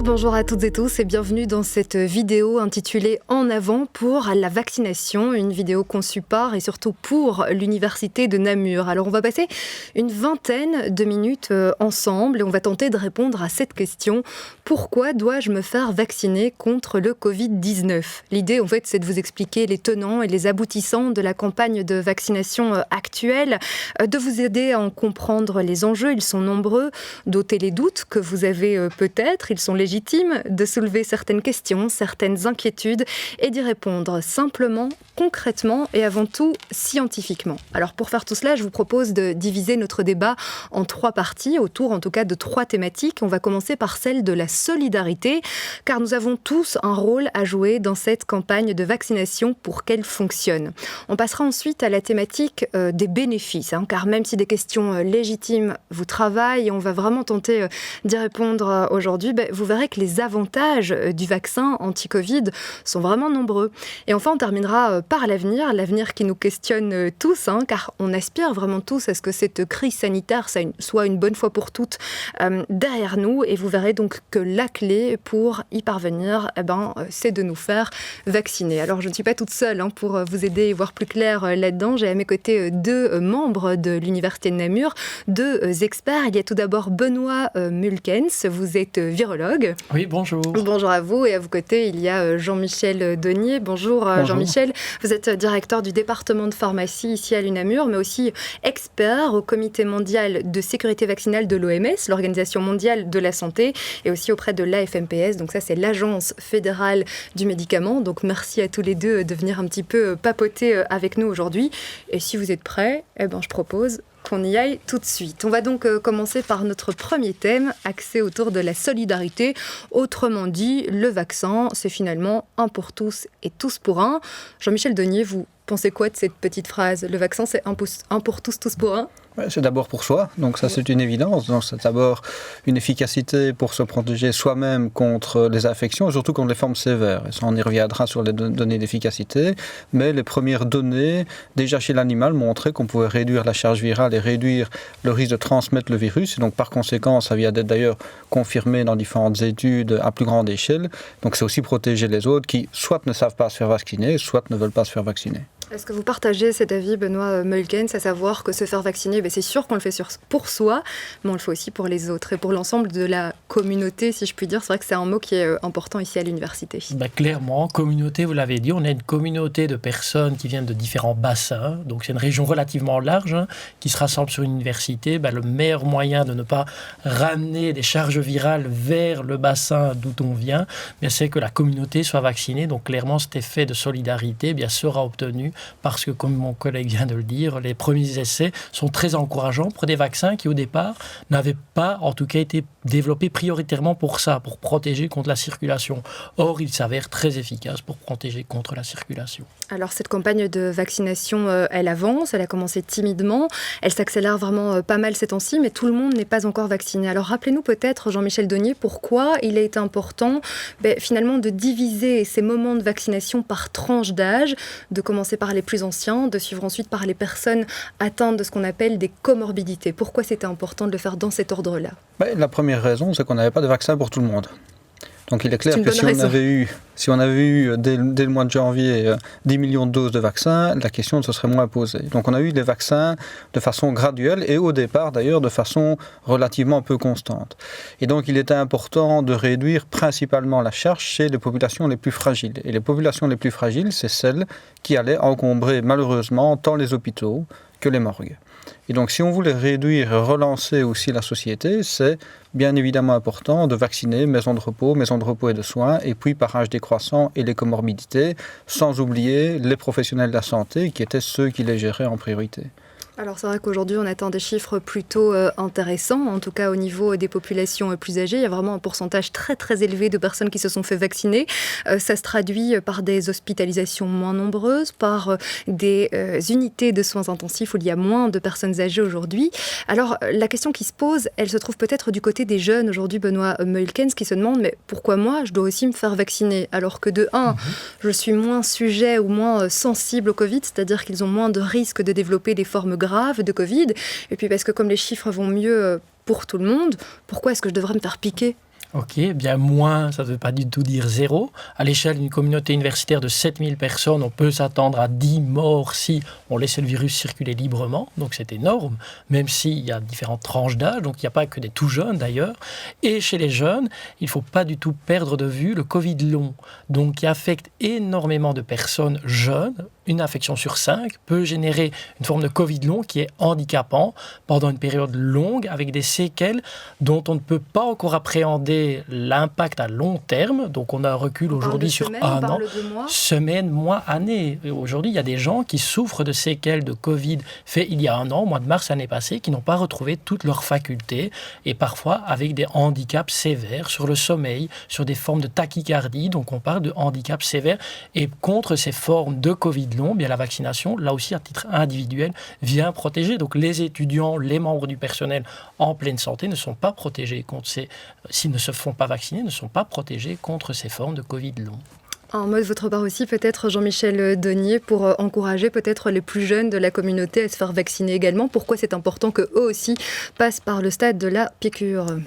Bonjour à toutes et tous et bienvenue dans cette vidéo intitulée « En avant pour la vaccination », une vidéo conçue par et surtout pour l'Université de Namur. Alors on va passer une vingtaine de minutes ensemble et on va tenter de répondre à cette question « Pourquoi dois-je me faire vacciner contre le Covid-19 ?» L'idée en fait c'est de vous expliquer les tenants et les aboutissants de la campagne de vaccination actuelle, de vous aider à en comprendre les enjeux, ils sont nombreux, d'ôter les doutes que vous avez peut-être, ils sont légitime de soulever certaines questions, certaines inquiétudes et d'y répondre simplement, concrètement et avant tout scientifiquement. Alors pour faire tout cela, je vous propose de diviser notre débat en 3 parties, autour en tout cas de 3 thématiques. On va commencer par celle de la solidarité, car nous avons tous un rôle à jouer dans cette campagne de vaccination pour qu'elle fonctionne. On passera ensuite à la thématique des bénéfices, car même si des questions légitimes vous travaillent, on va vraiment tenter d'y répondre aujourd'hui, vous verrez que les avantages du vaccin anti-Covid sont vraiment nombreux. Et enfin, on terminera par l'avenir qui nous questionne tous, car on aspire vraiment tous à ce que cette crise sanitaire soit une bonne fois pour toutes derrière nous. Et vous verrez donc que la clé pour y parvenir, c'est de nous faire vacciner. Alors, je ne suis pas toute seule pour vous aider et voir plus clair là-dedans. J'ai à mes côtés 2 membres de l'Université de Namur, 2 experts. Il y a tout d'abord Benoît Mulkens, vous êtes virologue. Oui, bonjour. Bonjour à vous. Et à vos côtés, il y a Jean-Michel Donier. Bonjour. Jean-Michel. Vous êtes directeur du département de pharmacie ici à l'UNAMUR, mais aussi expert au Comité mondial de sécurité vaccinale de l'OMS, l'Organisation mondiale de la santé, et aussi auprès de l'AFMPS. Donc ça, c'est l'Agence fédérale du médicament. Donc merci à tous les 2 de venir un petit peu papoter avec nous aujourd'hui. Et si vous êtes prêts, je propose qu'on y aille tout de suite. On va donc commencer par notre premier thème, axé autour de la solidarité. Autrement dit, le vaccin, c'est finalement un pour tous et tous pour un. Jean-Michel Donier, vous pensez quoi de cette petite phrase ? Le vaccin, c'est un pour tous pour un ? C'est d'abord pour soi, donc ça c'est une évidence. Donc c'est d'abord une efficacité pour se protéger soi-même contre les infections, et surtout contre les formes sévères. Et ça, on y reviendra sur les données d'efficacité, mais les premières données, déjà chez l'animal, montraient qu'on pouvait réduire la charge virale et réduire le risque de transmettre le virus. Et donc par conséquent, ça vient d'être d'ailleurs confirmé dans différentes études à plus grande échelle. Donc c'est aussi protéger les autres qui soit ne savent pas se faire vacciner, soit ne veulent pas se faire vacciner. Est-ce que vous partagez cet avis, Benoît Mulkens, à savoir que se faire vacciner, c'est sûr qu'on le fait pour soi, mais on le fait aussi pour les autres et pour l'ensemble de la communauté, si je puis dire. C'est vrai que c'est un mot qui est important ici à l'université. Clairement, communauté, vous l'avez dit, on est une communauté de personnes qui viennent de différents bassins, donc c'est une région relativement large qui se rassemble sur une université. Le meilleur moyen de ne pas ramener des charges virales vers le bassin d'où on vient, c'est que la communauté soit vaccinée. Donc clairement, cet effet de solidarité sera obtenu parce que, comme mon collègue vient de le dire, les premiers essais sont très encourageants pour des vaccins qui, au départ, n'avaient pas, en tout cas, été développés prioritairement pour ça, pour protéger contre la circulation. Or, il s'avère très efficace pour protéger contre la circulation. Alors, cette campagne de vaccination, elle avance, elle a commencé timidement, elle s'accélère vraiment pas mal ces temps-ci, mais tout le monde n'est pas encore vacciné. Alors, rappelez-nous peut-être, Jean-Michel Donier, pourquoi il est important finalement de diviser ces moments de vaccination par tranche d'âge, de commencer par les plus anciens, de suivre ensuite par les personnes atteintes de ce qu'on appelle des comorbidités. Pourquoi c'était important de le faire dans cet ordre-là ? La première raison, c'est qu'on n'avait pas de vaccin pour tout le monde. Donc il est clair que si on avait eu dès le mois de janvier 10 millions de doses de vaccins, la question se serait moins posée. Donc on a eu des vaccins de façon graduelle et au départ d'ailleurs de façon relativement peu constante. Et donc il était important de réduire principalement la charge chez les populations les plus fragiles. Et les populations les plus fragiles, c'est celles qui allaient encombrer malheureusement tant les hôpitaux que les morgues. Et donc si on voulait réduire et relancer aussi la société, c'est bien évidemment important de vacciner maisons de repos et de soins, et puis par âge décroissant et les comorbidités, sans oublier les professionnels de la santé qui étaient ceux qui les géraient en priorité. Alors c'est vrai qu'aujourd'hui on atteint des chiffres plutôt intéressants, en tout cas au niveau des populations plus âgées. Il y a vraiment un pourcentage très très élevé de personnes qui se sont fait vacciner. Ça se traduit par des hospitalisations moins nombreuses, par des unités de soins intensifs où il y a moins de personnes âgées aujourd'hui. Alors la question qui se pose, elle se trouve peut-être du côté des jeunes aujourd'hui, Benoît Mulkens, qui se demandent mais pourquoi moi je dois aussi me faire vacciner alors que de 1, je suis moins sujet ou moins sensible au Covid, c'est-à-dire qu'ils ont moins de risques de développer des formes graves de Covid, et puis parce que comme les chiffres vont mieux pour tout le monde, pourquoi est-ce que je devrais me faire piquer ? Ok, bien moins, ça ne veut pas du tout dire zéro. À l'échelle d'une communauté universitaire de 7000 personnes, on peut s'attendre à 10 morts si on laissait le virus circuler librement. Donc c'est énorme, même s'il y a différentes tranches d'âge. Donc il n'y a pas que des tout jeunes d'ailleurs. Et chez les jeunes, il ne faut pas du tout perdre de vue le Covid long, donc qui affecte énormément de personnes jeunes. Une infection sur 5 peut générer une forme de Covid long qui est handicapant pendant une période longue avec des séquelles dont on ne peut pas encore appréhender l'impact à long terme. Donc on a un recul aujourd'hui sur un an, semaine, mois, année. Aujourd'hui, il y a des gens qui souffrent de séquelles de Covid fait il y a un an, au mois de mars l'année passée, qui n'ont pas retrouvé toutes leurs facultés et parfois avec des handicaps sévères sur le sommeil, sur des formes de tachycardie. Donc on parle de handicaps sévères. Et contre ces formes de Covid long, bien la vaccination, là aussi à titre individuel, vient protéger. Donc les étudiants, les membres du personnel en pleine santé ne sont pas protégés contre s'ils ne se font pas vacciner, ne sont pas protégés contre ces formes de Covid long. Un mot de votre part aussi, peut-être Jean-Michel Donier, pour encourager peut-être les plus jeunes de la communauté à se faire vacciner également. Pourquoi c'est important qu'eux aussi passent par le stade de la piqûre ?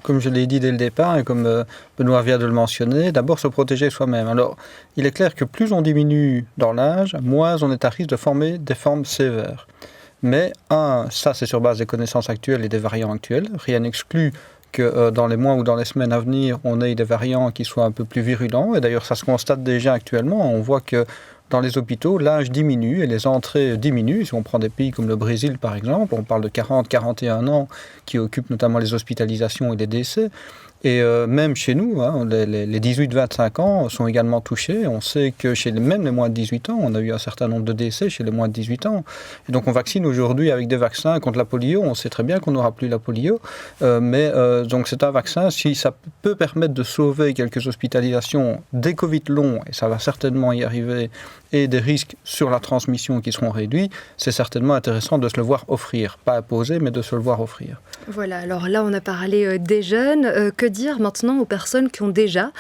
Comme je l'ai dit dès le départ, et comme Benoît vient de le mentionner, d'abord se protéger soi-même. Alors, il est clair que plus on diminue dans l'âge, moins on est à risque de former des formes sévères. Mais, ça c'est sur base des connaissances actuelles et des variants actuels. Rien n'exclut que dans les mois ou dans les semaines à venir, on ait des variants qui soient un peu plus virulents. Et d'ailleurs, ça se constate déjà actuellement. On voit que dans les hôpitaux, l'âge diminue et les entrées diminuent. Si on prend des pays comme le Brésil, par exemple, on parle de 40-41 ans qui occupent notamment les hospitalisations et les décès. Et même chez nous, les 18-25 ans sont également touchés. On sait que chez même les moins de 18 ans, on a eu un certain nombre de décès chez les moins de 18 ans. Et donc on vaccine aujourd'hui avec des vaccins contre la polio. On sait très bien qu'on n'aura plus la polio. Donc c'est un vaccin, si ça peut permettre de sauver quelques hospitalisations des Covid longs, et ça va certainement y arriver, et des risques sur la transmission qui seront réduits, c'est certainement intéressant de se le voir offrir. Pas imposer, mais de se le voir offrir. Voilà, alors là on a parlé des jeunes. Que dire maintenant aux personnes qui ont déjà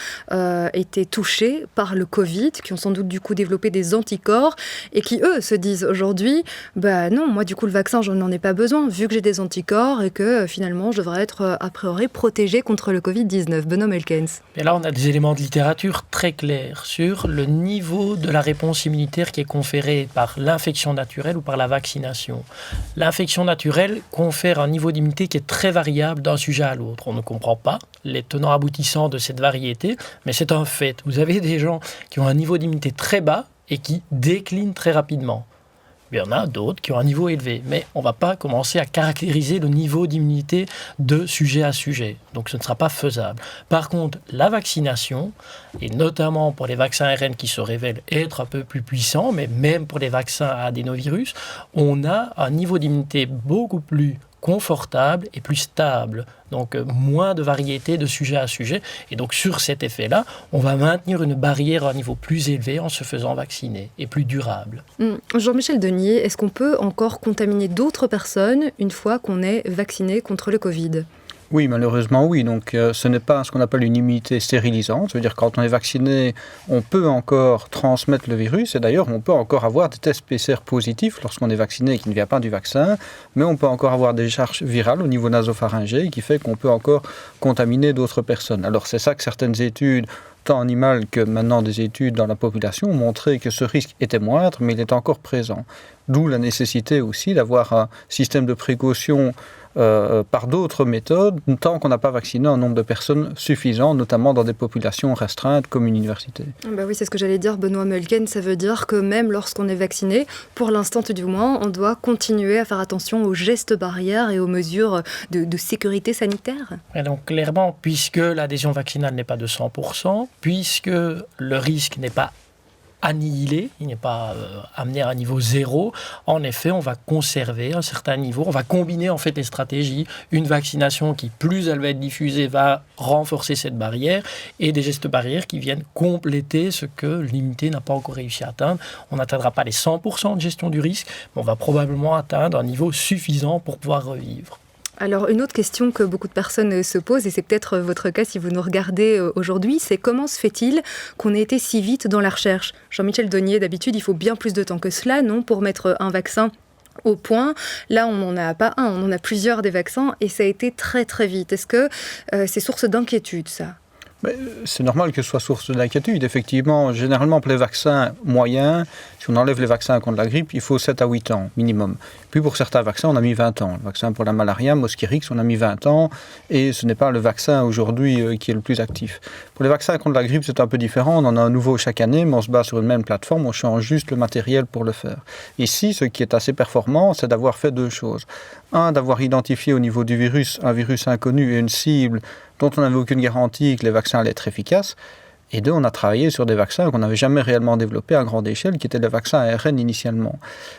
été touchées par le Covid, qui ont sans doute du coup développé des anticorps et qui eux se disent aujourd'hui, non, moi du coup le vaccin je n'en ai pas besoin vu que j'ai des anticorps et que finalement je devrais être a priori protégé contre le Covid-19. Benoît Melkens. Et là on a des éléments de littérature très clairs sur le niveau de la réponse immunitaire qui est conférée par l'infection naturelle ou par la vaccination. L'infection naturelle confère un niveau d'immunité qui est très variable d'un sujet à l'autre. On ne comprend pas les tenants aboutissants de cette variété, mais c'est un fait. Vous avez des gens qui ont un niveau d'immunité très bas et qui déclinent très rapidement. Il y en a d'autres qui ont un niveau élevé, mais on ne va pas commencer à caractériser le niveau d'immunité de sujet à sujet. Donc ce ne sera pas faisable. Par contre, la vaccination, et notamment pour les vaccins ARN qui se révèlent être un peu plus puissants, mais même pour les vaccins à adénovirus, on a un niveau d'immunité beaucoup plus confortable et plus stable. Donc moins de variété de sujet à sujet. Et donc sur cet effet-là, on va maintenir une barrière à un niveau plus élevé en se faisant vacciner et plus durable. Jean-Michel Denier, est-ce qu'on peut encore contaminer d'autres personnes une fois qu'on est vacciné contre le Covid ? Oui, malheureusement, oui. Donc, ce n'est pas ce qu'on appelle une immunité stérilisante. Ça veut dire que quand on est vacciné, on peut encore transmettre le virus. Et d'ailleurs, on peut encore avoir des tests PCR positifs lorsqu'on est vacciné et qui ne vient pas du vaccin. Mais on peut encore avoir des charges virales au niveau nasopharyngé qui fait qu'on peut encore contaminer d'autres personnes. Alors, c'est ça que certaines études, tant animales que maintenant des études dans la population, ont montré que ce risque était moindre, mais il est encore présent. D'où la nécessité aussi d'avoir un système de précaution par d'autres méthodes, tant qu'on n'a pas vacciné un nombre de personnes suffisant, notamment dans des populations restreintes comme une université. Oui, c'est ce que j'allais dire, Benoît Melkens. Ça veut dire que même lorsqu'on est vacciné, pour l'instant tout du moins, on doit continuer à faire attention aux gestes barrières et aux mesures de sécurité sanitaire. Et donc clairement, puisque l'adhésion vaccinale n'est pas de 100%, puisque le risque n'est pas annihilé, il n'est pas amené à un niveau zéro. En effet, on va conserver un certain niveau. On va combiner en fait les stratégies. Une vaccination qui, plus elle va être diffusée, va renforcer cette barrière et des gestes barrières qui viennent compléter ce que l'immunité n'a pas encore réussi à atteindre. On n'atteindra pas les 100% de gestion du risque, mais on va probablement atteindre un niveau suffisant pour pouvoir revivre. Alors, une autre question que beaucoup de personnes se posent, et c'est peut-être votre cas si vous nous regardez aujourd'hui, c'est comment se fait-il qu'on ait été si vite dans la recherche ? Jean-Michel Donier, d'habitude, il faut bien plus de temps que cela, non ? Pour mettre un vaccin au point. Là, on n'en a pas un, on en a plusieurs des vaccins et ça a été très très vite. Est-ce que c'est source d'inquiétude, ça ? Mais c'est normal que ce soit source d'inquiétude. Effectivement, généralement pour les vaccins moyens, si on enlève les vaccins contre la grippe, il faut 7 à 8 ans minimum. Puis pour certains vaccins, on a mis 20 ans. Le vaccin pour la malaria, Mosquirix, on a mis 20 ans et ce n'est pas le vaccin aujourd'hui qui est le plus actif. Pour les vaccins contre la grippe, c'est un peu différent. On en a un nouveau chaque année, mais on se base sur une même plateforme, on change juste le matériel pour le faire. Ici, ce qui est assez performant, c'est d'avoir fait 2 choses. Un, d'avoir identifié au niveau du virus un virus inconnu et une cible dont on n'avait aucune garantie que les vaccins allaient être efficaces. Et 2, on a travaillé sur des vaccins qu'on n'avait jamais réellement développés à grande échelle, qui étaient les vaccins ARN initialement.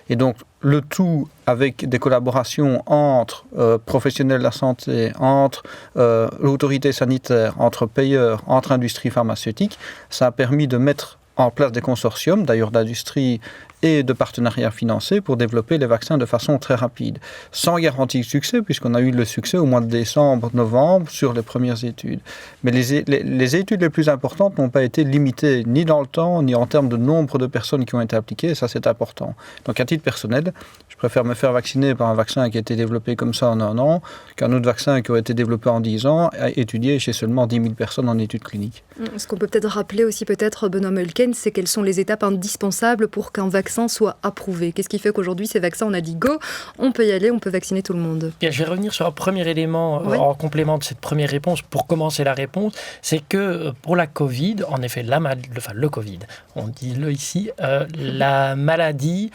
Et donc, le tout avec des collaborations entre professionnels de la santé, entre l'autorité sanitaire, entre payeurs, entre industries pharmaceutiques, ça a permis de mettre en place des consortiums, d'ailleurs d'industrie et de partenariats financés pour développer les vaccins de façon très rapide, sans garantie de succès, puisqu'on a eu le succès au mois de décembre, novembre, sur les premières études. Mais les études les plus importantes n'ont pas été limitées, ni dans le temps, ni en termes de nombre de personnes qui ont été appliquées, et ça c'est important. Donc à titre personnel, je préfère me faire vacciner par un vaccin qui a été développé comme ça en 1 an, qu'un autre vaccin qui aurait été développé en 10 ans, étudié chez seulement 10 000 personnes en études cliniques. Ce qu'on peut peut-être rappeler aussi, Benoît Meulken, c'est quelles sont les étapes indispensables pour qu'un vaccin soit approuvé. Qu'est-ce qui fait qu'aujourd'hui, ces vaccins, on a dit go, on peut y aller, on peut vacciner tout le monde. Bien, je vais revenir sur un premier élément en complément de cette première réponse, pour commencer la réponse, c'est que pour la Covid, en effet, le Covid, on dit ici, la maladie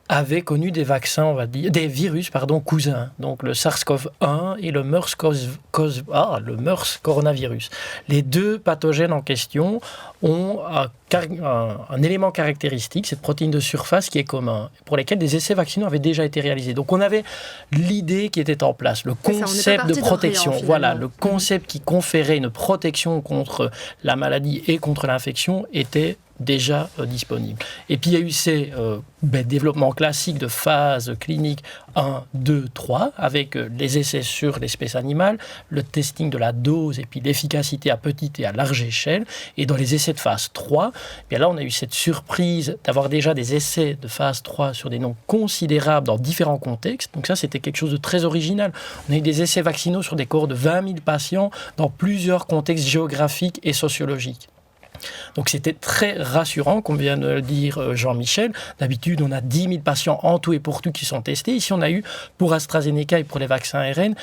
avait connu des vaccins, on va dire, des virus, cousins, donc le SARS-CoV-1 et le MERS coronavirus. Les 2 pathogènes en question ont un élément caractéristique, cette protéine de surface qui est commun, pour lesquels des essais vaccinaux avaient déjà été réalisés. Donc on avait l'idée qui était en place, le concept de protection, le concept qui conférait une protection contre la maladie et contre l'infection était déjà disponible. Et puis il y a eu ces développements classiques de phase clinique 1, 2, 3, avec les essais sur l'espèce animale, le testing de la dose et puis l'efficacité à petite et à large échelle. Et dans les essais de phase 3, bien là on a eu cette surprise d'avoir déjà des essais de phase 3 sur des nombres considérables dans différents contextes. Donc ça c'était quelque chose de très original. On a eu des essais vaccinaux sur des cohortes de 20 000 patients dans plusieurs contextes géographiques et sociologiques. Donc c'était très rassurant, comme vient de le dire Jean-Michel. D'habitude, on a 10 000 patients en tout et pour tout qui sont testés. Ici, on a eu, pour AstraZeneca et pour les vaccins ARN,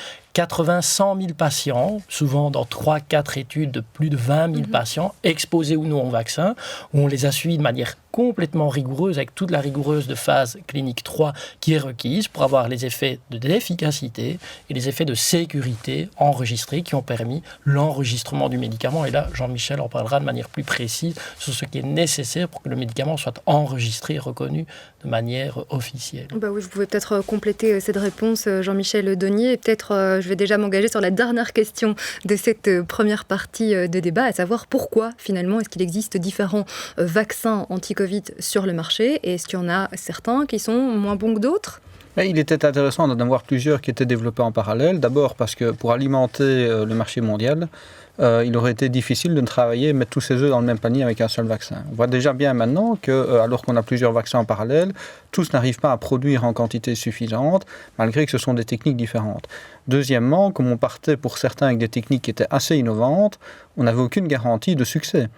100 000 patients, souvent dans 3-4 études de plus de 20 000 patients, exposés ou non au vaccin, où on les a suivis de manière complètement rigoureuse, avec toute la rigoureuse de phase clinique 3 qui est requise pour avoir les effets d'efficacité et les effets de sécurité enregistrés qui ont permis l'enregistrement du médicament. Et là, Jean-Michel en parlera de manière plus précise sur ce qui est nécessaire pour que le médicament soit enregistré et reconnu de manière officielle. Oui, vous pouvez peut-être compléter cette réponse, Jean-Michel Donnier, et peut-être je vais déjà m'engager sur la dernière question de cette première partie de débat, à savoir pourquoi finalement est-ce qu'il existe différents vaccins anti-Covid sur le marché et est-ce qu'il y en a certains qui sont moins bons que d'autres ? Il était intéressant d'en avoir plusieurs qui étaient développés en parallèle. D'abord parce que pour alimenter le marché mondial, il aurait été difficile de travailler et mettre tous ses œufs dans le même panier avec un seul vaccin. On voit déjà bien maintenant que, alors qu'on a plusieurs vaccins en parallèle, tous n'arrivent pas à produire en quantité suffisante, malgré que ce sont des techniques différentes. Deuxièmement, comme on partait pour certains avec des techniques qui étaient assez innovantes, on n'avait aucune garantie de succès.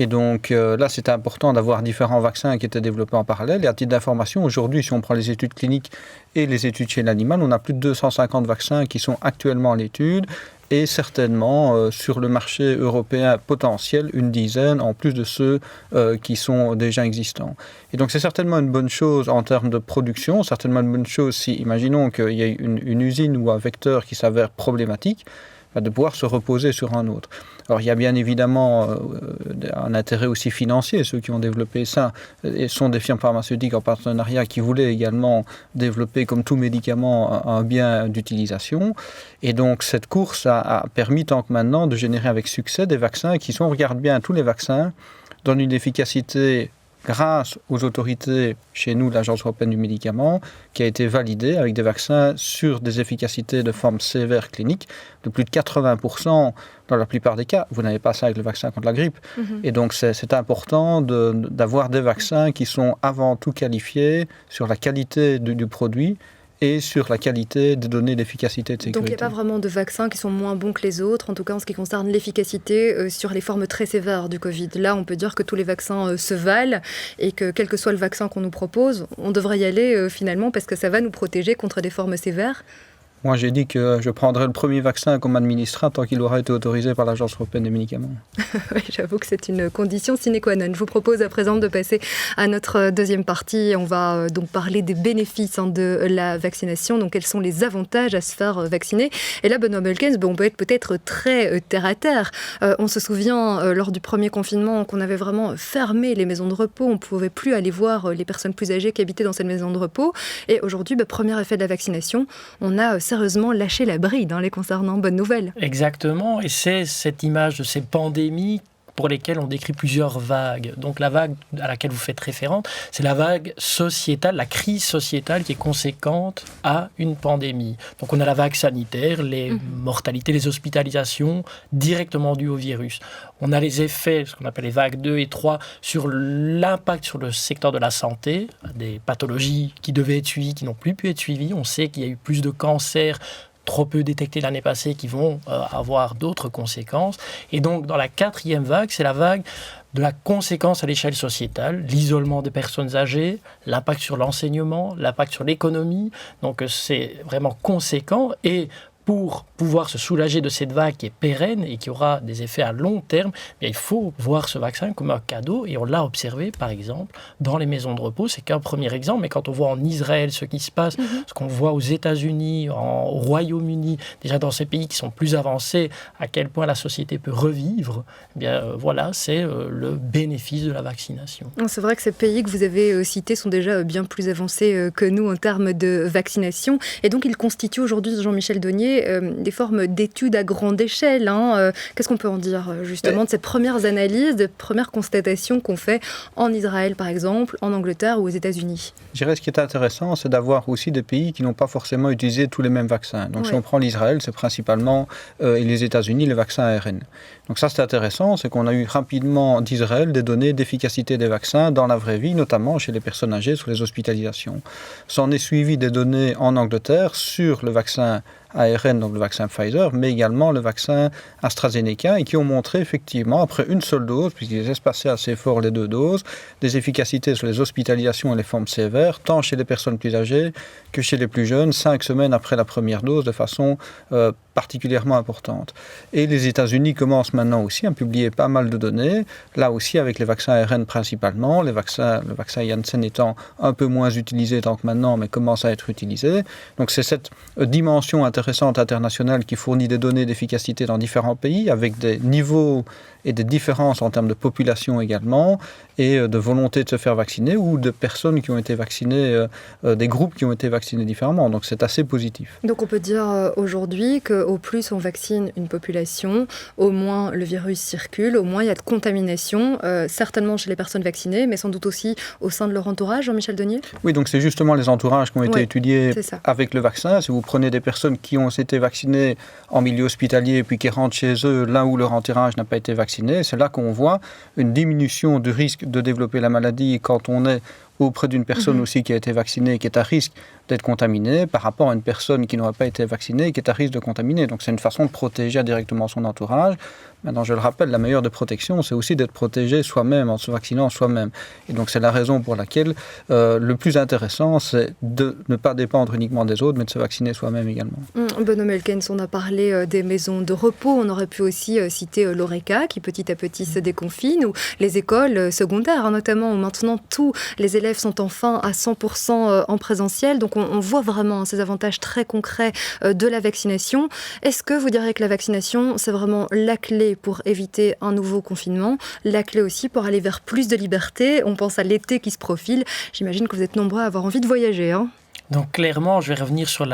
Et donc là, c'était important d'avoir différents vaccins qui étaient développés en parallèle. Et à titre d'information, aujourd'hui, si on prend les études cliniques et les études chez l'animal, on a plus de 250 vaccins qui sont actuellement en étude et certainement sur le marché européen potentiel, une dizaine, en plus de ceux qui sont déjà existants. Et donc c'est certainement une bonne chose en termes de production, certainement une bonne chose si, imaginons qu'il y ait une usine ou un vecteur qui s'avère problématique, de pouvoir se reposer sur un autre. Alors il y a bien évidemment un intérêt aussi financier. Ceux qui ont développé ça sont des firmes pharmaceutiques en partenariat qui voulaient également développer, comme tout médicament, un bien d'utilisation. Et donc cette course a permis tant que maintenant de générer avec succès des vaccins qui, si on regarde bien tous les vaccins, donnent une efficacité grâce aux autorités, chez nous, l'Agence européenne du médicament, qui a été validée avec des vaccins sur des efficacités de forme sévère clinique de plus de 80% dans la plupart des cas. Vous n'avez pas ça avec le vaccin contre la grippe. Et donc, c'est important d'avoir des vaccins qui sont avant tout qualifiés sur la qualité du produit et sur la qualité des données d'efficacité de sécurité. Donc il n'y a pas vraiment de vaccins qui sont moins bons que les autres, en tout cas en ce qui concerne l'efficacité sur les formes très sévères du Covid. Là, on peut dire que tous les vaccins se valent et que quel que soit le vaccin qu'on nous propose, on devrait y aller finalement parce que ça va nous protéger contre des formes sévères. Moi, j'ai dit que je prendrais le premier vaccin qu'on m'administrera tant qu'il aura été autorisé par l'Agence européenne des médicaments. Oui, j'avoue que c'est une condition sine qua non. Je vous propose à présent de passer à notre deuxième partie. On va donc parler des bénéfices de la vaccination. Donc, quels sont les avantages à se faire vacciner? Et là, Benoît Meulkens, on peut être peut-être très terre à terre. On se souvient, lors du premier confinement, qu'on avait vraiment fermé les maisons de repos. On ne pouvait plus aller voir les personnes plus âgées qui habitaient dans cette maison de repos. Et aujourd'hui, premier effet de la vaccination, on a sérieusement lâché la bride les concernant. Bonne nouvelle. Exactement, et c'est cette image de ces pandémies pour lesquelles on décrit plusieurs vagues. Donc la vague à laquelle vous faites référence, c'est la vague sociétale, la crise sociétale qui est conséquente à une pandémie. Donc on a la vague sanitaire, les mortalités, les hospitalisations directement dues au virus. On a les effets, ce qu'on appelle les vagues 2 et 3, sur l'impact sur le secteur de la santé, des pathologies qui devaient être suivies, qui n'ont plus pu être suivies. On sait qu'il y a eu plus de cancers trop peu détectés l'année passée, qui vont avoir d'autres conséquences. Et donc, dans la quatrième vague, c'est la vague de la conséquence à l'échelle sociétale, l'isolement des personnes âgées, l'impact sur l'enseignement, l'impact sur l'économie. Donc, c'est vraiment conséquent. Et pour pouvoir se soulager de cette vague qui est pérenne et qui aura des effets à long terme, il faut voir ce vaccin comme un cadeau. Et on l'a observé, par exemple, dans les maisons de repos. C'est qu'un premier exemple. Mais quand on voit en Israël ce qui se passe, ce qu'on voit aux États-Unis, au Royaume-Uni, déjà dans ces pays qui sont plus avancés, à quel point la société peut revivre, voilà, c'est le bénéfice de la vaccination. C'est vrai que ces pays que vous avez cités sont déjà bien plus avancés que nous en termes de vaccination. Et donc, ils constituent aujourd'hui, Jean-Michel Donier, des formes d'études à grande échelle. Qu'est-ce qu'on peut en dire justement de ces premières analyses, de premières constatations qu'on fait en Israël par exemple, en Angleterre ou aux États-Unis? Je dirais ce qui est intéressant, c'est d'avoir aussi des pays qui n'ont pas forcément utilisé tous les mêmes vaccins. Donc si on prend l'Israël, c'est principalement et les États-Unis les vaccins ARN. Donc ça c'est intéressant, c'est qu'on a eu rapidement d'Israël des données d'efficacité des vaccins dans la vraie vie, notamment chez les personnes âgées sur les hospitalisations. S'en est suivi des données en Angleterre sur le vaccin ARN, donc le vaccin Pfizer, mais également le vaccin AstraZeneca, et qui ont montré effectivement, après une seule dose, puisqu'ils espaçaient assez fort les deux doses, des efficacités sur les hospitalisations et les formes sévères, tant chez les personnes plus âgées que chez les plus jeunes, 5 semaines après la première dose, de façon particulièrement importante. Et les États-Unis commencent maintenant aussi à publier pas mal de données, là aussi avec les vaccins ARN principalement, le vaccin Janssen étant un peu moins utilisé tant que maintenant, mais commence à être utilisé. Donc c'est cette dimension intéressante internationale qui fournit des données d'efficacité dans différents pays, avec des niveaux et des différences en termes de population également, et de volonté de se faire vacciner, ou de personnes qui ont été vaccinées, des groupes qui ont été vaccinés différemment. Donc c'est assez positif. Donc on peut dire aujourd'hui qu'au plus on vaccine une population, au moins le virus circule, au moins il y a de contamination, certainement chez les personnes vaccinées, mais sans doute aussi au sein de leur entourage, Jean-Michel Donier? Oui, donc c'est justement les entourages qui ont été étudiés avec le vaccin. Si vous prenez des personnes qui ont été vaccinées en milieu hospitalier, puis qui rentrent chez eux là où leur entourage n'a pas été vacciné, c'est là qu'on voit une diminution du risque de développer la maladie quand on est auprès d'une personne aussi qui a été vaccinée, qui est à risque d'être contaminée, par rapport à une personne qui n'aurait pas été vaccinée, qui est à risque de contaminer. Donc c'est une façon de protéger directement son entourage. Maintenant, je le rappelle, la meilleure des protections, c'est aussi d'être protégé soi-même, en se vaccinant soi-même. Et donc c'est la raison pour laquelle le plus intéressant, c'est de ne pas dépendre uniquement des autres, mais de se vacciner soi-même également. Benoît Meulkens, on a parlé des maisons de repos, on aurait pu aussi citer l'ORECA, qui petit à petit se déconfine, ou les écoles secondaires, notamment, où maintenant tous les élèves sont enfin à 100% en présentiel. Donc on voit vraiment ces avantages très concrets de la vaccination. Est-ce que vous diriez que la vaccination, c'est vraiment la clé pour éviter un nouveau confinement, la clé aussi pour aller vers plus de liberté? On pense à l'été qui se profile. J'imagine que vous êtes nombreux à avoir envie de voyager. Donc clairement, je vais revenir sur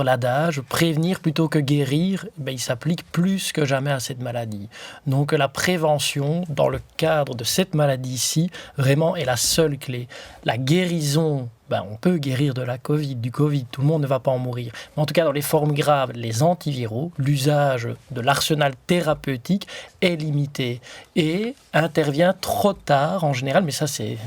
l'adage, prévenir plutôt que guérir, il s'applique plus que jamais à cette maladie. Donc la prévention, dans le cadre de cette maladie-ci, vraiment est la seule clé. La guérison, on peut guérir du Covid, tout le monde ne va pas en mourir. Mais en tout cas, dans les formes graves, les antiviraux, l'usage de l'arsenal thérapeutique est limité et intervient trop tard en général, mais ça c'est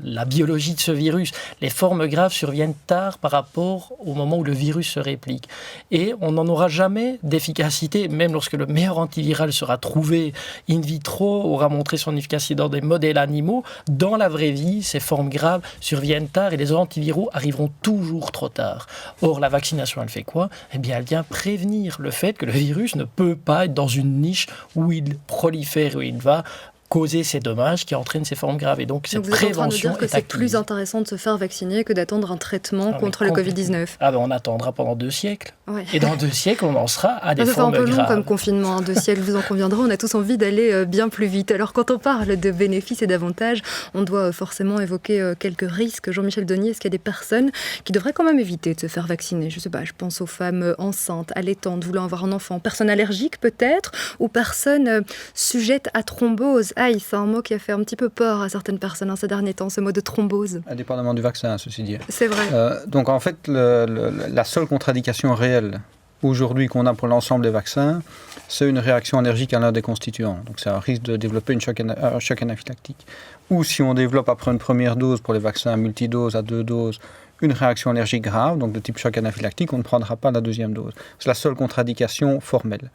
la biologie de ce virus. Les formes graves surviennent tard par rapport au moment où le virus se réplique. Et on n'en aura jamais d'efficacité, même lorsque le meilleur antiviral sera trouvé in vitro, aura montré son efficacité dans des modèles animaux. Dans la vraie vie, ces formes graves surviennent tard et les antiviraux arriveront toujours trop tard. Or, la vaccination, elle fait quoi ? Elle vient prévenir le fait que le virus ne peut pas être dans une niche où il prolifère, où il va causer ces dommages qui entraînent ces formes graves. Et donc, cette prévention est acquise. Vous êtes en train de dire que c'est plus intéressant de se faire vacciner que d'attendre un traitement contre le Covid-19. On attendra pendant 2 siècles. Ouais. Et dans 2 siècles, on en sera à des formes graves. C'est un peu long comme confinement, 2 siècles, vous en conviendrez. On a tous envie d'aller bien plus vite. Alors, quand on parle de bénéfices et d'avantages, on doit forcément évoquer quelques risques. Jean-Michel Denier, est-ce qu'il y a des personnes qui devraient quand même éviter de se faire vacciner ? Je sais pas, je pense aux femmes enceintes, allaitantes, voulant avoir un enfant, personnes allergiques peut-être, ou personnes sujettes à thrombose. C'est un mot qui a fait un petit peu peur à certaines personnes ces derniers temps, ce mot de thrombose. Indépendamment du vaccin, ceci dit. C'est vrai. Donc en fait, la seule contre-indication réelle aujourd'hui qu'on a pour l'ensemble des vaccins, c'est une réaction allergique à l'un des constituants. Donc c'est un risque de développer un choc anaphylactique. Ou si on développe après une première dose pour les vaccins multidoses à 2 doses, une réaction allergique grave, donc de type choc anaphylactique, on ne prendra pas la deuxième dose. C'est la seule contre-indication formelle.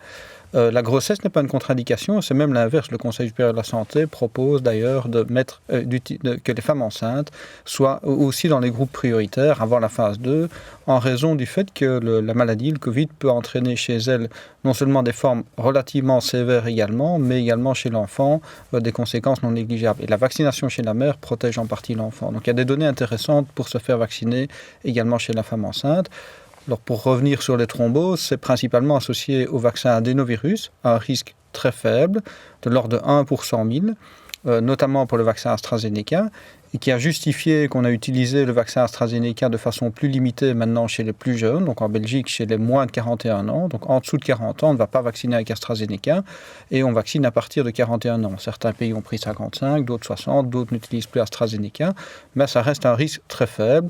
La grossesse n'est pas une contre-indication, c'est même l'inverse. Le Conseil supérieur de la santé propose d'ailleurs de mettre que les femmes enceintes soient aussi dans les groupes prioritaires avant la phase 2, en raison du fait que la maladie, le Covid, peut entraîner chez elles non seulement des formes relativement sévères également, mais également chez l'enfant des conséquences non négligeables. Et la vaccination chez la mère protège en partie l'enfant. Donc il y a des données intéressantes pour se faire vacciner également chez la femme enceinte. Alors pour revenir sur les thromboses, c'est principalement associé au vaccin adénovirus, à un risque très faible, de l'ordre de 1 pour 100 000, notamment pour le vaccin AstraZeneca, et qui a justifié qu'on a utilisé le vaccin AstraZeneca de façon plus limitée maintenant chez les plus jeunes, donc en Belgique chez les moins de 41 ans, donc en dessous de 40 ans, on ne va pas vacciner avec AstraZeneca, et on vaccine à partir de 41 ans. Certains pays ont pris 55, d'autres 60, d'autres n'utilisent plus AstraZeneca, mais ça reste un risque très faible.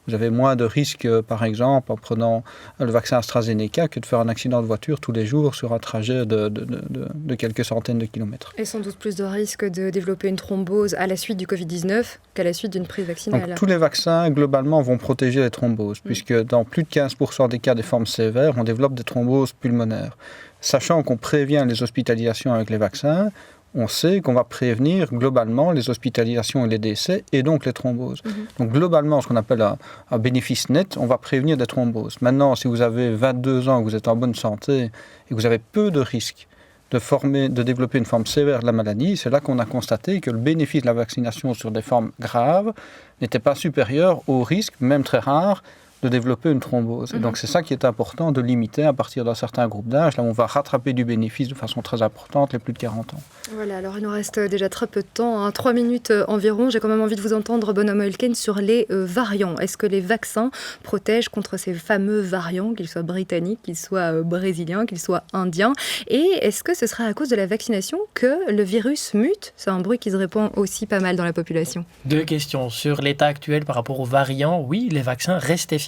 Vous avez moins de risques, par exemple, en prenant le vaccin AstraZeneca que de faire un accident de voiture tous les jours sur un trajet de quelques centaines de kilomètres. Et sans doute plus de risques de développer une thrombose à la suite du Covid-19 qu'à la suite d'une prise vaccinale. Donc, tous les vaccins, globalement, vont protéger les thromboses, puisque dans plus de 15% des cas des formes sévères, on développe des thromboses pulmonaires. Sachant qu'on prévient les hospitalisations avec les vaccins, on sait qu'on va prévenir globalement les hospitalisations et les décès et donc les thromboses. Donc globalement, ce qu'on appelle un bénéfice net, on va prévenir des thromboses. Maintenant, si vous avez 22 ans, que vous êtes en bonne santé et que vous avez peu de risques de développer une forme sévère de la maladie, c'est là qu'on a constaté que le bénéfice de la vaccination sur des formes graves n'était pas supérieur au risque, même très rare, de développer une thrombose. Et donc c'est ça qui est important de limiter à partir d'un certain groupe d'âge. Là, on va rattraper du bénéfice de façon très importante les plus de 40 ans. Voilà, alors il nous reste déjà très peu de temps, 3 minutes environ. J'ai quand même envie de vous entendre, Bonhomme Oelken, sur les variants. Est-ce que les vaccins protègent contre ces fameux variants, qu'ils soient britanniques, qu'ils soient brésiliens, qu'ils soient indiens ? Et est-ce que ce serait à cause de la vaccination que le virus mute ? C'est un bruit qui se répand aussi pas mal dans la population. 2 questions. Sur l'état actuel par rapport aux variants, oui, les vaccins restent efficaces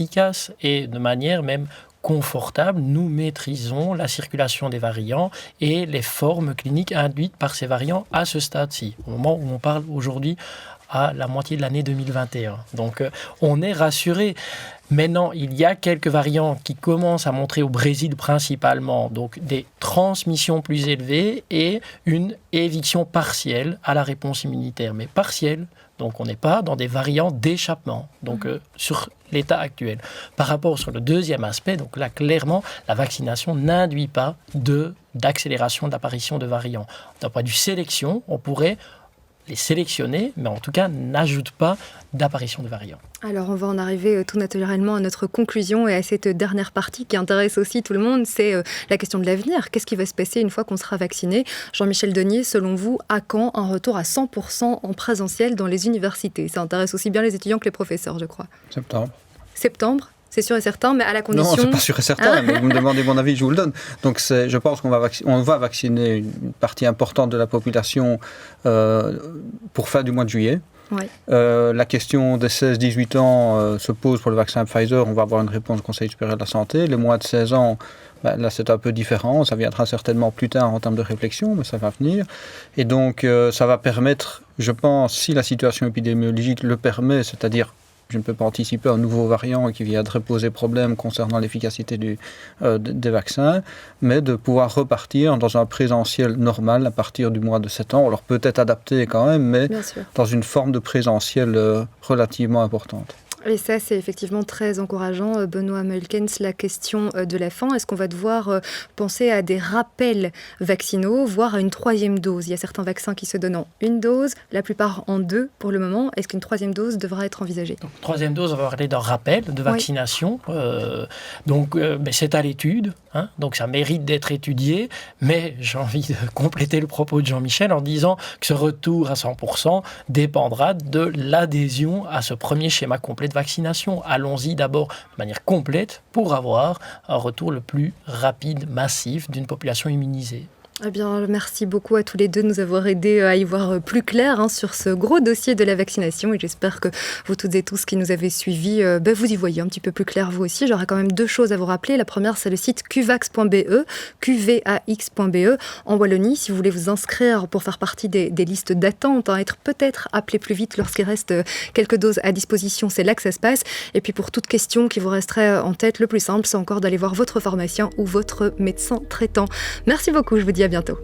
et de manière même confortable, nous maîtrisons la circulation des variants et les formes cliniques induites par ces variants à ce stade-ci, au moment où on parle aujourd'hui à la moitié de l'année 2021. Donc on est rassuré. Maintenant, il y a quelques variants qui commencent à montrer au Brésil principalement donc des transmissions plus élevées et une éviction partielle à la réponse immunitaire, mais partielle. Donc on n'est pas dans des variants d'échappement, donc sur l'état actuel. Par rapport sur le deuxième aspect, donc là clairement, la vaccination n'induit pas d'accélération de l'apparition de variants. D'un point de vue sélection, on pourrait les sélectionner, mais en tout cas n'ajoute pas d'apparition de variants. Alors on va en arriver tout naturellement à notre conclusion et à cette dernière partie qui intéresse aussi tout le monde, c'est la question de l'avenir. Qu'est-ce qui va se passer une fois qu'on sera vacciné ? Jean-Michel Denier, selon vous, à quand un retour à 100% en présentiel dans les universités ? Ça intéresse aussi bien les étudiants que les professeurs, je crois. Septembre. Septembre ? C'est sûr et certain, mais à la condition... Non, c'est pas sûr et certain, mais vous me demandez mon avis, je vous le donne. Donc je pense qu'on va vacciner une partie importante de la population pour fin du mois de juillet. Oui. La question des 16-18 ans se pose pour le vaccin Pfizer. On va avoir une réponse du Conseil supérieur de la santé. Les moins de 16 ans, là c'est un peu différent. Ça viendra certainement plus tard en termes de réflexion, mais ça va venir. Et donc ça va permettre, je pense, si la situation épidémiologique le permet, c'est-à-dire je ne peux pas anticiper un nouveau variant qui viendrait poser problème concernant l'efficacité des vaccins, mais de pouvoir repartir dans un présentiel normal à partir du mois de septembre. Alors peut-être adapté quand même, mais dans une forme de présentiel relativement importante. Et ça, c'est effectivement très encourageant. Benoît Meulkens, la question de la fin, est-ce qu'on va devoir penser à des rappels vaccinaux, voire à une 3e dose? Il y a certains vaccins qui se donnent en 1 dose, la plupart en 2 pour le moment. Est-ce qu'une 3e dose devra être envisagée? Donc, 3e dose, on va parler d'un rappel de vaccination. Oui. C'est à l'étude, hein, donc ça mérite d'être étudié, mais j'ai envie de compléter le propos de Jean-Michel en disant que ce retour à 100% dépendra de l'adhésion à ce premier schéma complet de vaccination. Allons-y d'abord de manière complète pour avoir un retour le plus rapide, massif d'une population immunisée. Eh bien, merci beaucoup à tous les deux de nous avoir aidés à y voir plus clair sur ce gros dossier de la vaccination. Et j'espère que vous toutes et tous qui nous avez suivis, vous y voyez un petit peu plus clair vous aussi. J'aurais quand même 2 choses à vous rappeler. La première, c'est le site qvax.be, qvax.be en Wallonie. Si vous voulez vous inscrire pour faire partie des listes d'attente, être peut-être appelé plus vite lorsqu'il reste quelques doses à disposition, c'est là que ça se passe. Et puis pour toute question qui vous resterait en tête, le plus simple, c'est encore d'aller voir votre pharmacien ou votre médecin traitant. Merci beaucoup, je vous dis à bientôt.